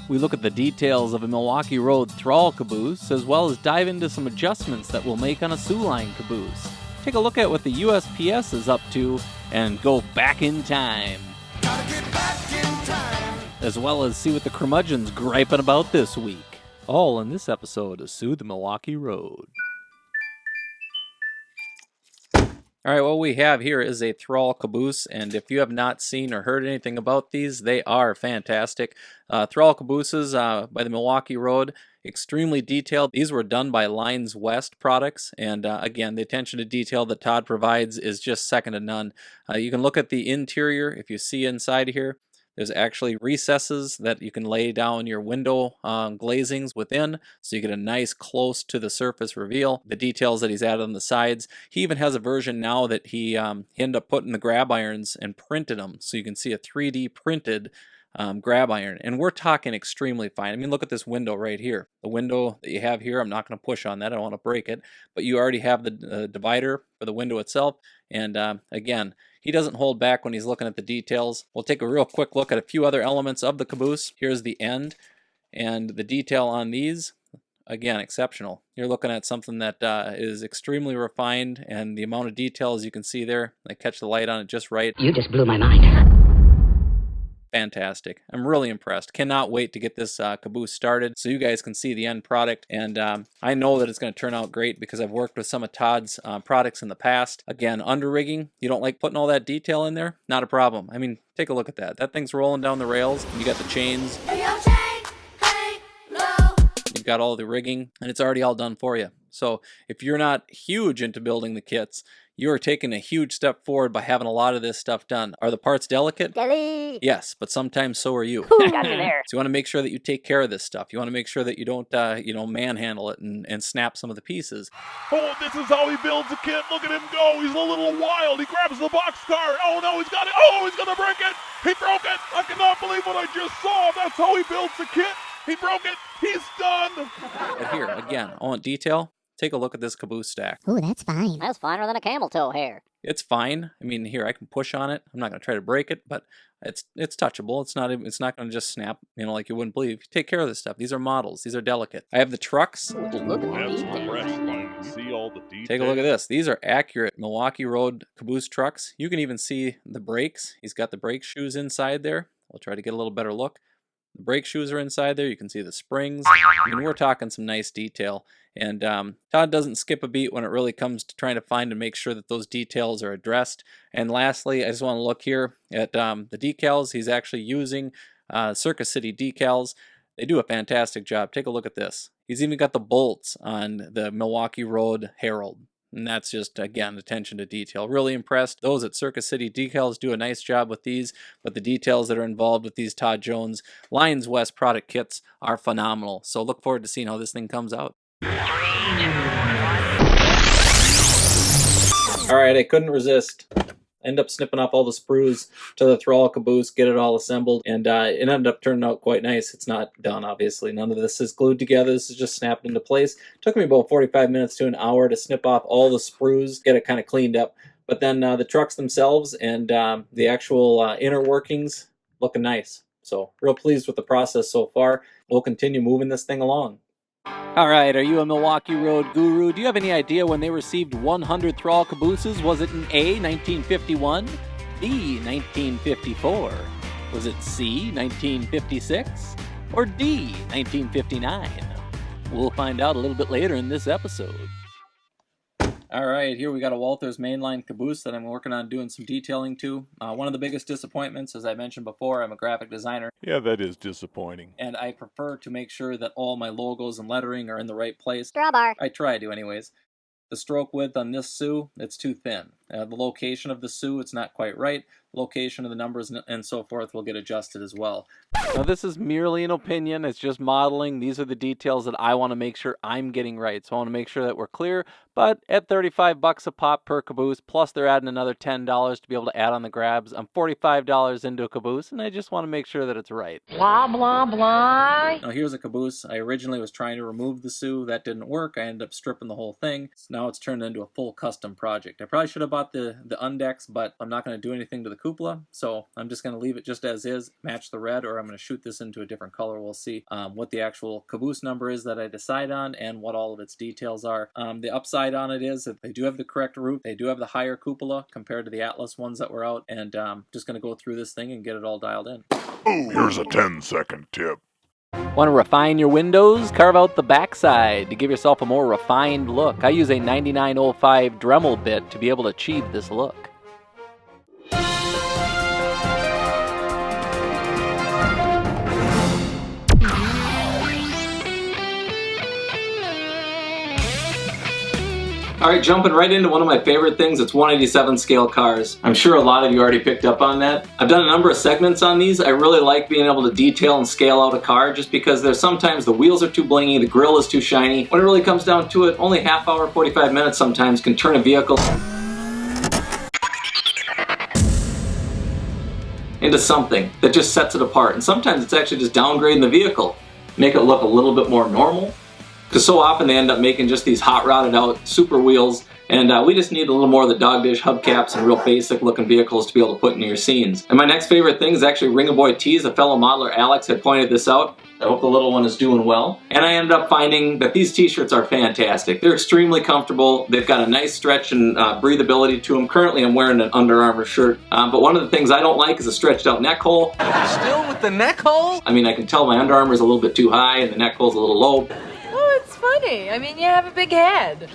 We look at the details of a Milwaukee Road Thrall caboose, as well as dive into some adjustments that we'll make on a SOO line caboose. Take a look at what the USPS is up to, and go back in time. Gotta get back in time. As well as see what the Curmudgeon's griping about this week. All in this episode of SOO The Milwaukee Road. Alright, what we have here is a Thrall caboose, and if you have not seen or heard anything about these, they are fantastic. Thrall cabooses by the Milwaukee Road, extremely detailed. These were done by Lines West products, and again, the attention to detail that Todd provides is just second to none. You can look at the interior. If you see inside here, there's actually recesses that you can lay down your window glazings within, so you get a nice close to the surface reveal. The details that he's added on the sides. He even has a version now that he ended up putting the grab irons and printed them, so you can see a 3D printed grab iron. And we're talking extremely fine. I mean, look at this window right here. The window that you have here, I'm not going to push on that. I don't want to break it. But you already have the divider for the window itself. And again, he doesn't hold back when he's looking at the details. We'll take a real quick look at a few other elements of the caboose. Here's the end, and the detail on these, again, exceptional. You're looking at something that is extremely refined, and the amount of detail, as you can see there, I catch the light on it just right. You just blew my mind. Fantastic. I'm really impressed. Cannot wait to get this caboose started so you guys can see the end product. And I know that it's going to turn out great because I've worked with some of Todd's products in the past. Again, under rigging, you don't like putting all that detail in there? Not a problem. I mean, take a look at that. That thing's rolling down the rails. You got the chains. You've got all the rigging, and it's already all done for you. So if you're not huge into building the kits, you are taking a huge step forward by having a lot of this stuff done. Are the parts delicate? Delete. Yes, but sometimes so are you. Got me there. So you want to make sure that you take care of this stuff. You want to make sure that you don't, manhandle it and snap some of the pieces. Oh, this is how he builds a kit. Look at him go. He's a little wild. He grabs the boxcar. Oh, no, he's got it. Oh, he's going to break it. He broke it. I cannot believe what I just saw. That's how he builds a kit. He broke it. He's done. But here, again, I want detail. Take a look at this caboose stack. Ooh, that's fine. That's finer than a camel toe hair. It's fine. I mean, here, I can push on it. I'm not going to try to break it, but it's touchable. It's not going to just snap, like you wouldn't believe. Take care of this stuff. These are models. These are delicate. I have the trucks. Look at the That's detail. fresh. See all the details. Take a look at this. These are accurate Milwaukee Road caboose trucks. You can even see the brakes. He's got the brake shoes inside there. We'll try to get a little better look. The brake shoes are inside there. You can see the springs. I mean, we're talking some nice detail. And Todd doesn't skip a beat when it really comes to trying to find and make sure that those details are addressed. And lastly, I just want to look here at the decals. He's actually using Circus City decals. They do a fantastic job. Take a look at this. He's even got the bolts on the Milwaukee Road Herald. And that's just, again, attention to detail. Really impressed. Those at Circus City Decals do a nice job with these, but the details that are involved with these Todd Jones Lines West product kits are phenomenal. So look forward to seeing how this thing comes out. Alright, I couldn't resist. End up snipping off all the sprues to the Thrall caboose, get it all assembled, and it ended up turning out quite nice. It's not done, obviously. None of this is glued together. This is just snapped into place. Took me about 45 minutes to an hour to snip off all the sprues, get it kind of cleaned up. But then the trucks themselves and the actual inner workings looking nice. So real pleased with the process so far. We'll continue moving this thing along. All right, are you a Milwaukee Road guru? Do you have any idea when they received 100 Thrall cabooses? Was it in A, 1951, B, 1954? Was it C, 1956, or D, 1959? We'll find out a little bit later in this episode. All right, here we got a Walther's Mainline caboose that I'm working on doing some detailing to. One of the biggest disappointments, as I mentioned before, I'm a graphic designer. Yeah, that is disappointing. And I prefer to make sure that all my logos and lettering are in the right place. Strawbar. I try to anyways. The stroke width on this SOO, it's too thin. The location of the SOO, it's not quite right. Location of the numbers and so forth will get adjusted as well. Now this is merely an opinion. It's just modeling. These are the details that I want to make sure I'm getting right. So I want to make sure that we're clear. But at $35 a pop per caboose, plus they're adding another $10 to be able to add on the grabs, I'm $45 into a caboose, and I just want to make sure that it's right. Blah, blah, blah. Now here's a caboose. I originally was trying to remove the SOO. That didn't work. I ended up stripping the whole thing. So now it's turned into a full custom project. I probably should have bought the Undex, but I'm not going to do anything to the cupola, so I'm just going to leave it just as is, match the red, or I'm going to shoot this into a different color. We'll see what the actual Caboose number is that I decide on and what all of its details are. The upside on it is that they do have the correct roof, they do have the higher cupola compared to the Atlas ones that were out, and just going to go through this thing and get it all dialed in. Here's a 10-second tip. Want to refine your windows? Carve out the backside to give yourself a more refined look. I use a 9905 Dremel bit to be able to achieve this look. Alright, jumping right into one of my favorite things, it's 187 scale cars. I'm sure a lot of you already picked up on that. I've done a number of segments on these. I really like being able to detail and scale out a car just because there's sometimes the wheels are too blingy, the grille is too shiny. When it really comes down to it, only half hour, 45 minutes sometimes can turn a vehicle into something that just sets it apart. And sometimes it's actually just downgrading the vehicle, make it look a little bit more normal. Because so often they end up making just these hot rodded out super wheels, and we just need a little more of the dog dish hubcaps and real basic looking vehicles to be able to put into your scenes. And my next favorite thing is actually Ring a Boy Tees. A fellow modeler, Alex, had pointed this out. I hope the little one is doing well. And I ended up finding that these t-shirts are fantastic. They're extremely comfortable. They've got a nice stretch and breathability to them. Currently I'm wearing an Under Armour shirt, but one of the things I don't like is a stretched out neck hole. Still with the neck hole? I mean, I can tell my Under Armour is a little bit too high and the neck hole's a little low. Oh, it's funny. I mean, you have a big head.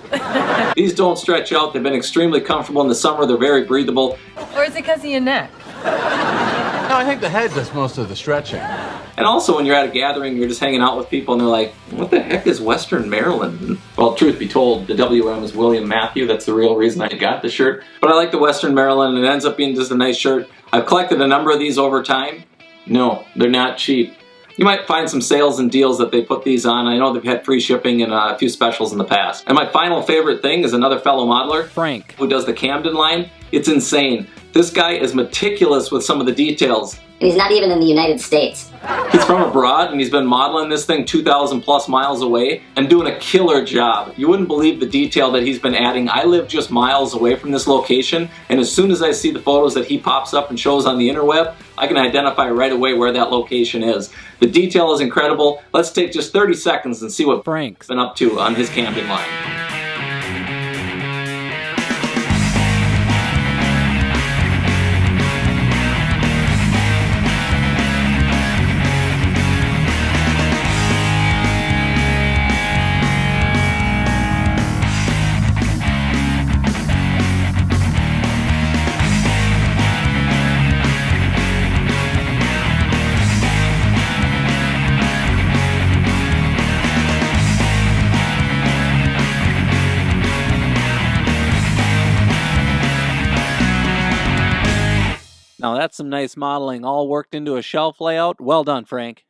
These don't stretch out. They've been extremely comfortable in the summer. They're very breathable. Or is it because of your neck? No, I think the head does most of the stretching. And also when you're at a gathering, you're just hanging out with people and they're like, what the heck is Western Maryland? And, well, truth be told, the WM is William Matthew. That's the real reason I got the shirt. But I like the Western Maryland and it ends up being just a nice shirt. I've collected a number of these over time. No, they're not cheap. You might find some sales and deals that they put these on. I know they've had free shipping and a few specials in the past. And my final favorite thing is another fellow modeler, Frank, who does the Camden line. It's insane. This guy is meticulous with some of the details. And he's not even in the United States. He's from abroad and he's been modeling this thing 2,000 plus miles away and doing a killer job. You wouldn't believe the detail that he's been adding. I live just miles away from this location, and as soon as I see the photos that he pops up and shows on the interweb, I can identify right away where that location is. The detail is incredible. Let's take just 30 seconds and see what Frank's been up to on his Camden line. Now that's some nice modeling, all worked into a shelf layout. Well done, Frank.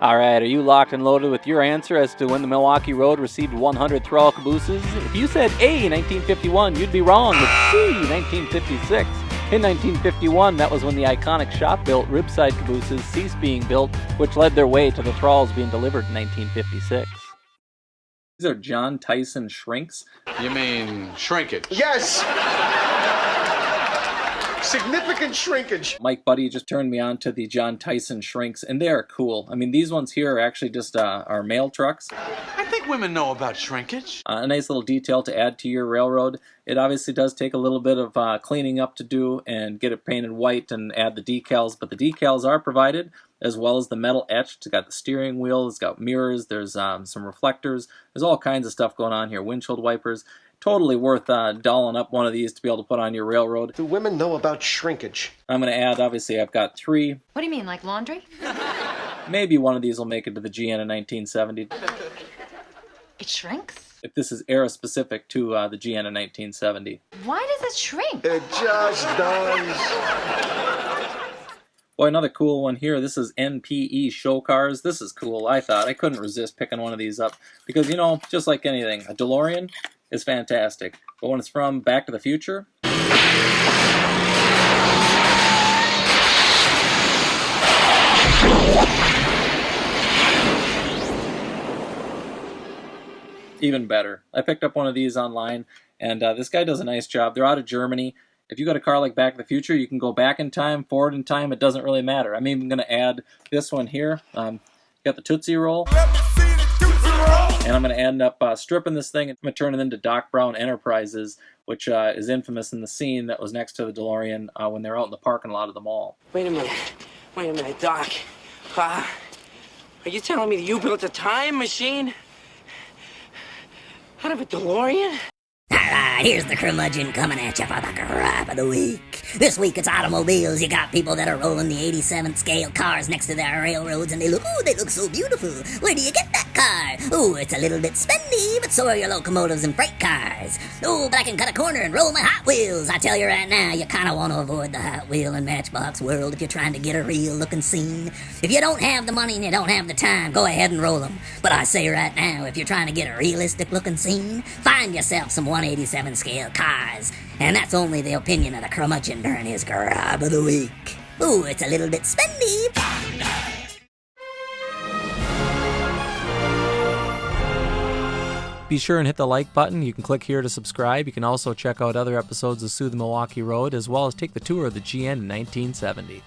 All right, are you locked and loaded with your answer as to when the Milwaukee Road received 100 Thrall Cabooses? If you said A, 1951, you'd be wrong. It's C, 1956. In 1951, that was when the iconic shop-built ribside Cabooses ceased being built, which led their way to the Thralls being delivered in 1956. These are John Tyson shrinks. You mean shrinkage? Yes! Significant shrinkage. Mike Buddy just turned me on to the John Tyson shrinks, and they are cool. I mean, these ones here are actually just our mail trucks. I think women know about shrinkage. A nice little detail to add to your railroad. It obviously does take a little bit of cleaning up to do and get it painted white and add the decals, but the decals are provided as well as the metal etched. It's got the steering wheel, it's got mirrors, there's some reflectors, there's all kinds of stuff going on here, windshield wipers. Totally worth dolling up one of these to be able to put on your railroad. Do women know about shrinkage? I'm going to add, obviously, I've got 3. What do you mean, like laundry? Maybe one of these will make it to the GN in 1970. It shrinks? If this is era specific to the GN in 1970. Why does it shrink? It just does. Boy, another cool one here. This is NPE show cars. This is cool, I thought. I couldn't resist picking one of these up. Because, you know, just like anything, a DeLorean is fantastic. But when it's from Back to the Future, even better. I picked up one of these online, And this guy does a nice job. They're out of Germany. If you got a car like Back to the Future, you can go back in time, forward in time. It doesn't really matter. I'm even going to add this one here. Got the Tootsie Roll. And I'm going to end up stripping this thing. I'm going to turn it into Doc Brown Enterprises, which is infamous in the scene that was next to the DeLorean when they're out in the parking lot of the mall. Wait a minute, Doc. Are you telling me that you built a time machine out of a DeLorean? Alright, here's the Curmudgeon coming at you for the Gripe of the Week. This week it's automobiles. You got people that are rolling the 87th scale cars next to their railroads and they look so beautiful. Where do you get that car? Ooh, it's a little bit spendy, but so are your locomotives and freight cars. Ooh, but I can cut a corner and roll my Hot Wheels. I tell you right now, you kinda wanna avoid the Hot Wheel and Matchbox world if you're trying to get a real looking scene. If you don't have the money and you don't have the time, go ahead and roll them. But I say right now, if you're trying to get a realistic looking scene, find yourself some 187 scale cars. And that's only the opinion of the Curmudgeon during his Gripe of the Week. Ooh, it's a little bit spendy. Be sure and hit the like button. You can click here to subscribe. You can also check out other episodes of SOO The Milwaukee Road, as well as take the tour of the GN in 1970.